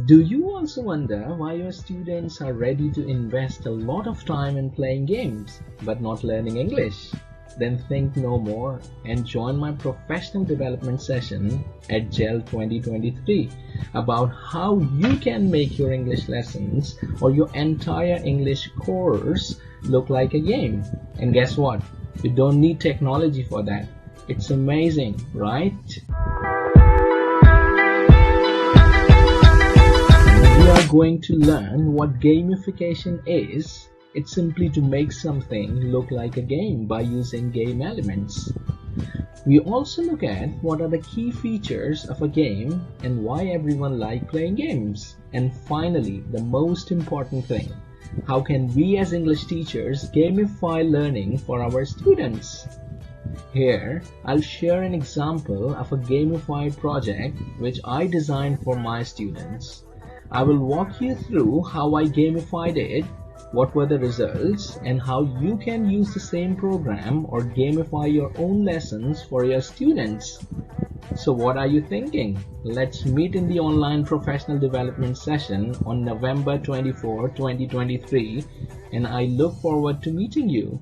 Do you also wonder why your students are ready to invest a lot of time in playing games but not learning English? Then think no more and join my professional development session at JALT2023 about how you can make your English lessons or your entire English course look like a game. And guess what? You don't need technology for that. It's amazing, right? We are going to learn what gamification is. It's simply to make something look like a game by using game elements. We also look at what are the key features of a game and why everyone likes playing games. And finally, the most important thing, how can we as English teachers gamify learning for our students? Here, I'll share an example of a gamified project which I designed for my students. I will walk you through how I gamified it, what were the results, and how you can use the same program or gamify your own lessons for your students. So what are you thinking? Let's meet in the online professional development session on November 24, 2023, and I look forward to meeting you.